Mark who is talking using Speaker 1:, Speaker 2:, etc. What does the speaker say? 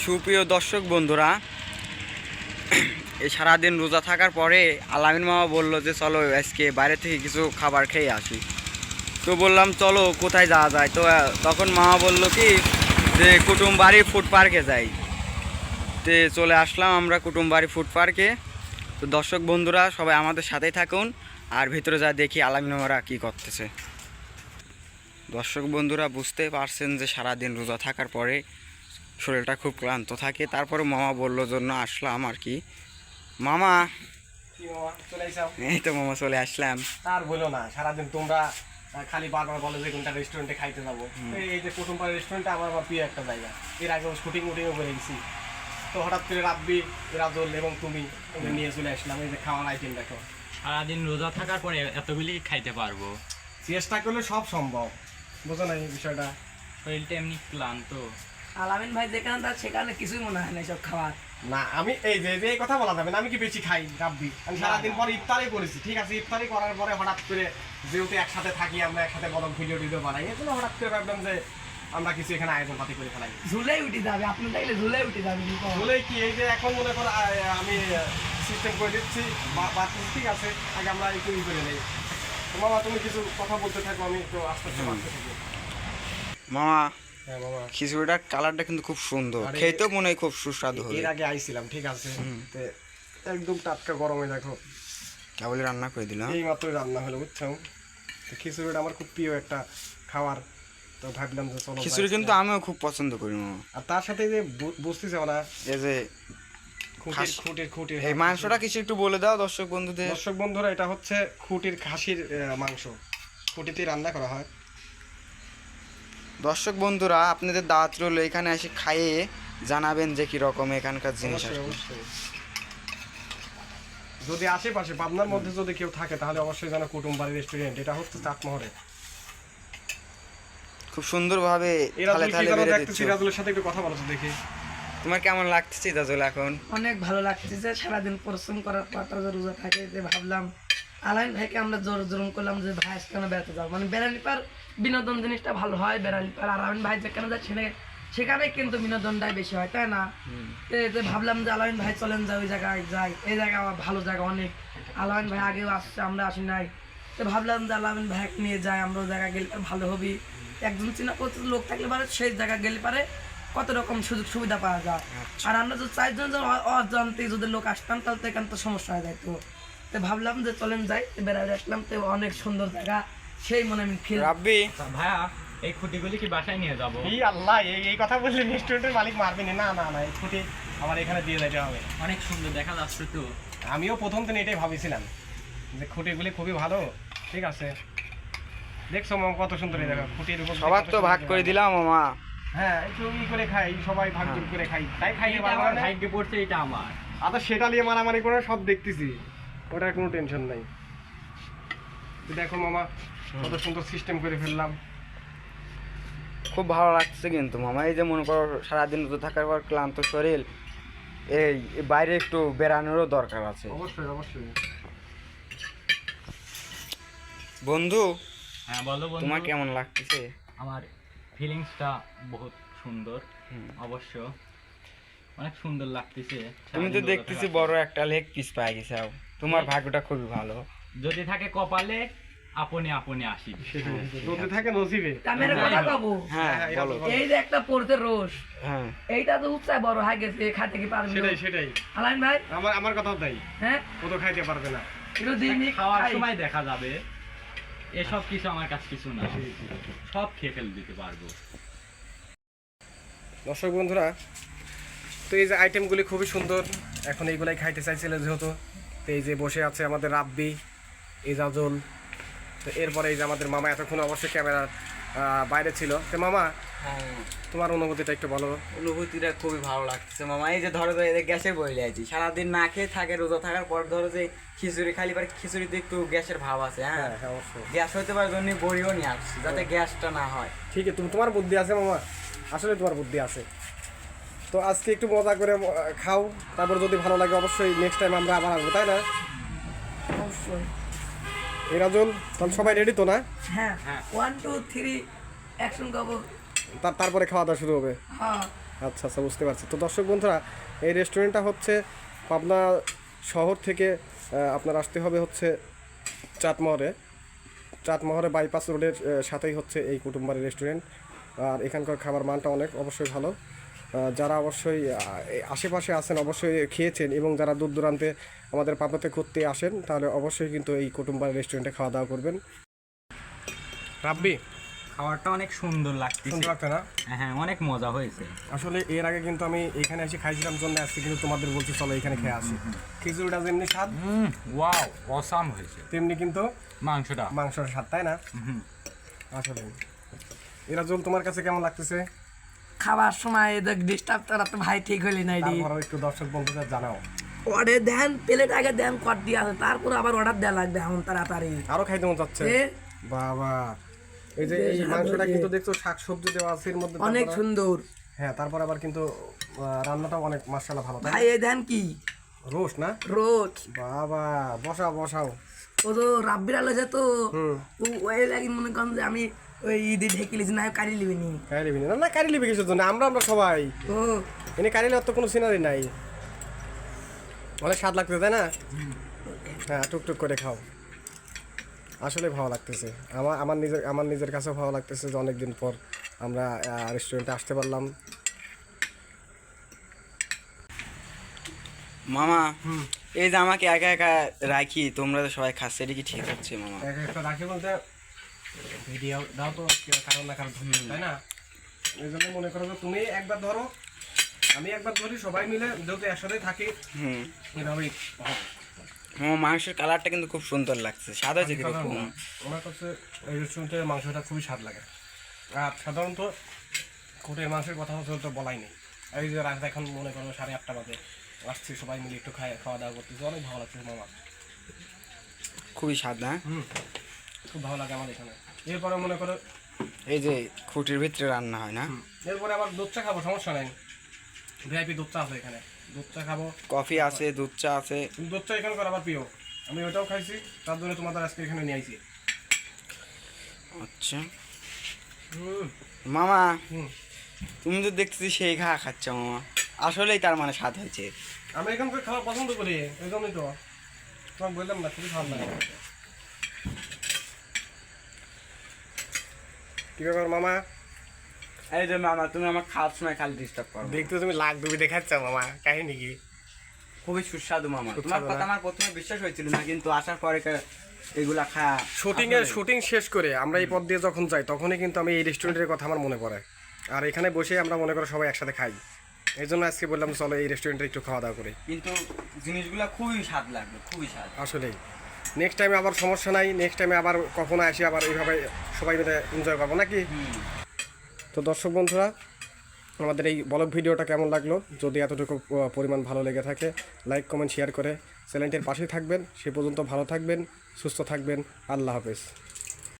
Speaker 1: সুপ্রিয় দর্শক বন্ধুরা, এই সারাদিন রোজা থাকার পরে আলামিন মামা বলল যে চলো আজকে বাইরে থেকে কিছু খাবার খেয়ে আসি। তো বললাম চলো কোথায় যাওয়া যায়। তো তখন মামা বলল কি যে কুটুমবাড়ি ফুড পার্কে যাই। তো চলে আসলাম আমরা কুটুমবাড়ি ফুড পার্কে। তো দর্শক বন্ধুরা সবাই আমাদের সাথেই থাকুন, আর ভিতরে যা দেখি আলামিন মামারা কী করতেছে। দর্শক বন্ধুরা বুঝতে পারছেন যে সারাদিন রোজা থাকার পরে শরীরটা খুব ক্লান্ত থাকে, তারপরে মামা বললো জন্য আসলাম আর কি। মামা এই তো মামা চলে আসলাম।
Speaker 2: আর বলো না, সারাদিন তোমরা খালি বারবার বলো যে কোনটা রেস্টুরেন্টে খাইতে যাবো। এই যে কুটুমপাড়া রেস্টুরেন্টটা আমার প্রিয় একটা জায়গা। এর আগে শুটিং উটিংও করে গেছি। তো হঠাৎ করে রাব্বি, রাজল এবং তুমি নিয়ে চলে আসলাম। এই যে খাওয়ার আইটেম দেখো।
Speaker 3: সারাদিন রোজা থাকার পরে এতগুলি খাইতে পারবো?
Speaker 2: চেষ্টা করলে সব সম্ভব, বুঝো না এই বিষয়টা।
Speaker 3: শরীরটা এমনি ক্লান্ত।
Speaker 4: আলামিন ভাই যেখানে তার সেখানে কিছুই মনে হয় না সব খাবার।
Speaker 2: না আমি এই যে এই কথা বলা যাবে না, আমি কি বেশি খাই রাব্বি? আমি সারাদিন পরে ইফতারি করেছি, ঠিক আছে। ইফতারি করার পরে হঠাৎ করে যেহেতু একসাথে থাকি, আমরা একসাথে বড় ভিডিও টিডিও বানাই, এই জন্য হঠাৎ করে ভাবলাম যে আমরা কিছু এখানে আয়োজন পাতি করে ফেলাই।
Speaker 4: ঝুলেই উঠে যাবে, আপনি দেখলে ঝুলেই উঠে যাবে।
Speaker 2: বলে কি এই যে এখন মনে করো আমি সিস্টেম করে দিচ্ছি, ঠিক আছে, আগে আমরা একটু করে নেই। মামা তুমি কিছু কথা বলতে থাকো, আমি একটু আস্তে আস্তে বাড়তে থাকি।
Speaker 1: মামা
Speaker 2: হ্যাঁ মামা,
Speaker 1: খিচুড়িটার কালারটা কিন্তু খুব সুন্দর, খেতেও মনে হয় খুব সুস্বাদু হবে।
Speaker 2: এর আগে আইছিলাম, ঠিক আছে, একদম টাটকা গরমে দেখো
Speaker 1: কেবলই রান্না করে দিলাম।
Speaker 2: এই মাত্রই রান্না হলো, বুঝছো। তো খিচুড়িটা আমার খুব প্রিয় একটা খাবার। তো ভাবলাম যে চলো
Speaker 1: খিচুড়ি কিন্তু আমিও খুব পছন্দ করি মামা।
Speaker 2: আর তার সাথে যে বুঝতেছে না
Speaker 1: এই যে
Speaker 2: খুঁটির
Speaker 1: এই মাংসটা কিছু একটু বলে দাও দর্শক বন্ধুদের।
Speaker 2: দর্শক বন্ধুরা, এটা হচ্ছে খুঁটির খাসির মাংস, খুঁটিতে রান্না করা হয়।
Speaker 1: দর্শক বন্ধুরা আপনাদের দাওয়াত রইল, এখানে এসে খাইয়ে জানাবেন যে কি রকম এখানকার জিনিস।
Speaker 2: অবশ্যই অবশ্যই, যদি আশেপাশে পাবনার মধ্যে যদি কেউ থাকে তাহলে অবশ্যই জানো কুটুমবাড়ি রেস্টুরেন্ট। এটা হচ্ছে চাটমোহরে।
Speaker 1: খুব সুন্দরভাবে থালে থালে বেড়ে দিচ্ছ।
Speaker 2: সিরাজুলের সাথে একটু কথা বলছো দেখি।
Speaker 1: তোমার কেমন লাগছে দাজল এখন?
Speaker 4: অনেক ভালো লাগতেছে। সারাদিন পরিশ্রম করার পর তারা রোজা থাকে, যে ভাবলাম আলামিন ভাইকে আমরা জোর জোরম করলাম যে ভাই কেন বেড়াতে যাবো, মানে বেড়ালি পার বিনোদন জিনিসটা ভালো হয়। বেড়ালি পার আলামিন ভাই যেখানে যায় সেখানে কিন্তু বিনোদনটাই বেশি হয়, তাই না? যে ভাবলাম যে আলামিন ভাই চলেন যাই, ওই জায়গায় যাই। এই জায়গা আমার ভালো জায়গা অনেক। আলামিন ভাই আগেও আসছে, আমরা আসি নাই। তো ভাবলাম যে আলামিন ভাই নিয়ে যাই, আমরা ওই জায়গায় গেলে ভালো হবি। একজন চিনা পরিচিত লোক থাকলে পারে সেই জায়গায় গেলে পারে কত রকম সুযোগ সুবিধা পাওয়া যায়। আর আমরা যদি চারজন অজান্তে যদি লোক আসতাম তাহলে তো এখানে তো সমস্যা হয়ে যায়। তো ভাবলাম যে চলেন যাই, বেড়াতে আসলাম। তো অনেক সুন্দর জায়গা, সেই মনে আমি ফিল।
Speaker 1: রাব্বি
Speaker 3: ভাইয়া, এই খুঁটিগুলি কি বাসায় নিয়ে যাবো?
Speaker 2: এই আল্লাহ, এই কথা বললে রেস্টুরেন্টের মালিক মারবে না। না না, এই খুঁটি আমার এখানে দিয়ে যেতে হবে।
Speaker 3: অনেক সুন্দর দেখা যাচ্ছে তো।
Speaker 2: আমিও প্রথম দিন এটাই ভাবিছিলাম যে খুঁটিগুলি খুবই ভালো, ঠিক আছে। দেখছো মামা কত সুন্দর, এই দেখো খুঁটির উপর
Speaker 1: সবার তো ভাগ করে দিলাম মামা।
Speaker 2: হ্যাঁ, একটু ই করে খাই, সবাই ভাগ যোগ করে খাই, তাই খাইয়ে
Speaker 3: এটা
Speaker 2: পারবো
Speaker 3: আমার
Speaker 2: না।
Speaker 3: ভাগ্যে পড়ছে, এটা আমার।
Speaker 2: আচ্ছা, সেটা নিয়ে মারামারি করে সব দেখতেছি, ওটার কোনো টেনশন নাই। দেখো মামা কত সুন্দর সিস্টেম করে ফেললাম।
Speaker 1: খুব ভালো লাগছে কিন্তু মামা। এই যে মনে করো সারাদিন রোজা থাকার পর ক্লান্ত শরীর, এই বাইরে একটু বেড়ানোরও দরকার আছে।
Speaker 2: অবশ্যই অবশ্যই।
Speaker 1: বন্ধু
Speaker 3: হ্যাঁ বলো বন্ধু।
Speaker 1: তোমার কেমন লাগতেছে?
Speaker 3: আমার ফিলিংসটা বহুত সুন্দর, অবশ্য অনেক সুন্দর লাগতেছে।
Speaker 1: তুমি তো
Speaker 3: সারাদিন রোজা
Speaker 1: দেখতেছি
Speaker 3: থাকার
Speaker 1: বড় একটা লেগ পিস পাই গেছাও। তোমার ভাগ্যটা খুবই ভালো।
Speaker 3: পর। যদি থাকে কপালে, আপনি আপনি আসিবে।
Speaker 2: যদি থাকে নসিবে।
Speaker 4: আমি একটা কথা কব,
Speaker 1: হ্যাঁ বলো।
Speaker 4: এই যে একটা পড়তে রোষ,
Speaker 1: হ্যাঁ
Speaker 4: এইটা তো উচ্চায় বড় হয়ে গেছে, খাইতে কি পারবে?
Speaker 2: সেটাই সেটাই,
Speaker 4: আলামিন ভাই,
Speaker 2: আমার কথাও তাই।
Speaker 4: হ্যাঁ
Speaker 2: ও তো খাইতে পারবে না।
Speaker 4: একটু দিনই
Speaker 3: খাওয়ার
Speaker 4: খাই।
Speaker 3: সময় দেখা যাবে। এসব কিছু আমার কাছে কিছু না, সব খেয়ে ফেলে দিতে পারবো।
Speaker 2: দর্শক বন্ধুরা, তো এই যে আইটেমগুলি খুবই সুন্দর, এখন এইগুলাই খাইতে চাইছিল যেহেতু। তো এই যে বসে আছে আমাদের রাব্বি, ইজাজুল। তো এরপরে এই যে আমাদের মামা এতক্ষণ অবশ্যই ক্যামেরার বাইরে ছিল। তো মামা, তোমার অনুভূতিটা একটু বলো।
Speaker 1: অনুভূতিটা খুবই ভালো লাগছে মামা। এই যে ধরো যে এদের গ্যাসের বইলে আছি, সারাদিন না খেয়ে থাকে রোজা থাকার পর ধরো যে খিচুড়ি খালি পারে, খিচুড়িতে একটু গ্যাসের ভাব আছে। হ্যাঁ
Speaker 2: হ্যাঁ অবশ্যই,
Speaker 1: গ্যাস হতে পারে জন্য বড়িও নিয়ে আসছি যাতে গ্যাসটা না হয়।
Speaker 2: ঠিক আছে, তোমার বুদ্ধি আছে মামা, আসলে তোমার বুদ্ধি আছে। তো আজকে একটু মজা করে খাও, তারপর যদি ভালো লাগে অবশ্যই নেক্সট টাইম আমরা আবার আসবো, তাই না?
Speaker 4: অবশ্যই।
Speaker 2: ইরাজুল, তাহলে সবাই রেডি তো না?
Speaker 4: হ্যাঁ, 1 2 3 অ্যাকশন করবো।
Speaker 2: তারপরে খাওয়া দাওয়া শুরু হবে।
Speaker 4: হ্যাঁ।
Speaker 2: আচ্ছা আচ্ছা, বুঝতে পারছি। তো দর্শক বন্ধুরা, এই রেস্টুরেন্টটা হচ্ছে পাবনা শহর থেকে আপনার আসতে হবে হচ্ছে চাটমোহরে বাইপাস রোডের সাথেই হচ্ছে এই কুটুমবাড়ি রেস্টুরেন্ট। আর এখানকার খাবার মানটা অনেক অবশ্যই ভালো। যারা অবশ্যই আশেপাশে আছেন অবশ্যই খেয়েছেন, এবং যারা দূর দূরান্তে আমাদের পাবনাতে ঘুরতে আসেন তাহলে অবশ্যই কিন্তু এই কুটুমবাড়ি রেস্টুরেন্টে খাওয়া দাওয়া করবেন। রাব্বি,
Speaker 3: খাবারটা অনেক সুন্দর লাগতেছে।
Speaker 2: সুন্দর লাগছে না?
Speaker 3: হ্যাঁ, অনেক মজা হয়েছে।
Speaker 2: আসলে এর আগে কিন্তু আমি এখানে এসে খাইছিলাম জন্য আজকে কিন্তু তোমাদের বলছি চলো এখানে খেয়ে আসি। খিচুড়িটা যেমনি স্বাদ,
Speaker 3: ওয়াও, অসাম হয়েছে।
Speaker 2: তেমনি কিন্তু
Speaker 3: মাংসটা
Speaker 2: মাংসের স্বাদ, তাই না? আসলে এরা জল তোমার কাছে কেমন লাগতেছে?
Speaker 4: খাবার সময় এদের ডিস্টার্ব করা তো ভাই ঠিক হলি নাই রে।
Speaker 2: তারপরেও একটু দর্শক বন্ধুদের জানাও।
Speaker 4: অর্ডার দেন, প্লেট আগে দেন, কট দিয়ে আছে, তারপর আবার অর্ডার দেওয়া লাগবে এখন তাড়াতাড়ি।
Speaker 2: আরো খাইতে মন চাচ্ছে।
Speaker 4: এ,
Speaker 2: বাবা, এই যে এই মাংসটা কিন্তু দেখছো শাকসবজি দেওয়া আছে এর মধ্যে,
Speaker 4: অনেক
Speaker 2: তারপর-
Speaker 4: সুন্দর
Speaker 2: হ্যাঁ, তারপর আবার কিন্তু রান্নাটাও অনেক মাশাআল্লাহ ভালো, তাই
Speaker 4: ভাই। এই দেন কি
Speaker 2: রোস্ট না?
Speaker 4: রোজ
Speaker 2: বাবা, বসাও।
Speaker 4: ও তো রাব্বির আলো যেত,
Speaker 2: হুম,
Speaker 4: ওই লাগি মনে করেন যে আমি ওই ঈদে ঢেকে লিছি না, কারি লিবি নি।
Speaker 2: কারি লিবি না? কারি লিবি কিছুর জন্য, আমরা সবাই
Speaker 4: ও
Speaker 2: এনে কারি নেওয়ার তো কোনো সিনারি নাই। অনেক স্বাদ লাগতেছে, তাই না? হ্যাঁ, টুকটুক করে খাও। আসলে ভালো লাগতেছে, আমার নিজের কাছেও ভালো লাগতেছে যে অনেকদিন পর আমরা রেস্টুরেন্টে আসতে পারলাম।
Speaker 1: মামা, এই যে আমাকে একা একা রাখি, তোমরা তো সবাই খাচ্ছে, এটা কি ঠিক হচ্ছে মামা?
Speaker 2: একটা রাখি বলতে ভিডিও দাও তো, কারণ না কারণ, তাই না? এই জন্য মনে করো যে তুমি একবার ধরো, আমি একবার ধরি, সবাই মিলে যেহেতু একসাথে থাকি, এভাবেই হবে।
Speaker 1: মাংসের কালারটা কিন্তু খুব সুন্দর লাগছে, স্বাদ হয়েছে কিরকম?
Speaker 2: আমার কাছে এই রেস্টুরেন্টের মাংসটা খুবই স্বাদ লাগে। আর সাধারণত কোটের মাংসের কথা তো বলাই নেই। এই যে রাত এখন মনে করো 8:30 বাজে, আসছি সবাই মিলে একটু খাওয়া দাওয়া করতেছি, অনেক ভালো লাগছে মামা।
Speaker 1: খুবই স্বাদ না?
Speaker 2: খুব ভালো লাগে আমার এখানে। এরপরে মনে করো
Speaker 1: এই যে খুঁটির ভিতরে রান্না হয় না?
Speaker 2: এরপরে আবার দুধ চা খাবো, সমস্যা নাই। ভিআইপি দুধ চা আছে এখানে, দুধ চা খাবো।
Speaker 1: কফি আছে, দুধ চা আছে।
Speaker 2: দুধ চা এখানকার আবার প্রিয়, আমি ওইটাও খাইছি, তার জন্য তোমাদের আজকে এখানে নিয়ে আইছি।
Speaker 1: আচ্ছা মামা,
Speaker 2: হুম,
Speaker 1: তুমি তো দেখতেছি সেই খাচ্ছ মামা, আসলেই তার মানে স্বাদ হয়েছে।
Speaker 2: আমি এখানকার খাবার পছন্দ করি, এই জন্যই তো তোমাকে বললাম না, খুবই ভালো লাগে। কি ব্যাপার মামা?
Speaker 1: এই যে মামা, তুমি আমার খাওয়ার সময় খালি ডিস্টার্ব করো।
Speaker 2: দেখতে তুমি লাখ ডুবি দেখাচ্ছ মামা, কাহিনী কি?
Speaker 1: খুবই সুস্বাদু মামা,
Speaker 2: সুস্বাদু
Speaker 1: তোমার কথা
Speaker 2: না?
Speaker 1: আমার প্রথমে বিশ্বাস হয়েছিল না, কিন্তু আসার পরে এগুলা খাওয়া
Speaker 2: শুটিং শেষ করে আমরা এই পথ দিয়ে যখন যাই তখনই কিন্তু আমি এই রেস্টুরেন্টের কথা আমার মনে পড়ে। আর এখানে বসে আমরা মনে করো সবাই একসাথে খাই, এই জন্য আজকে বললাম চলো এই রেস্টুরেন্টে একটু খাওয়া দাওয়া করি।
Speaker 1: কিন্তু জিনিসগুলা খুবই স্বাদ লাগবে, খুবই স্বাদ।
Speaker 2: আসলেই নেক্সট টাইমে আবার সমস্যা নাই, নেক্সট টাইমে আবার কখনো আসি, আবার এইভাবে সবাই মিলে এনজয় করবো নাকি? তো দর্শক বন্ধুরা, আমাদের এই ব্লগ ভিডিওটা কেমন লাগলো? যদি এতটুকু পরিমাণ ভালো লেগে থাকে, লাইক কমেন্ট শেয়ার করে চ্যানেলটির পাশেই থাকবেন। সে পর্যন্ত ভালো থাকবেন, সুস্থ থাকবেন। আল্লাহ হাফেজ।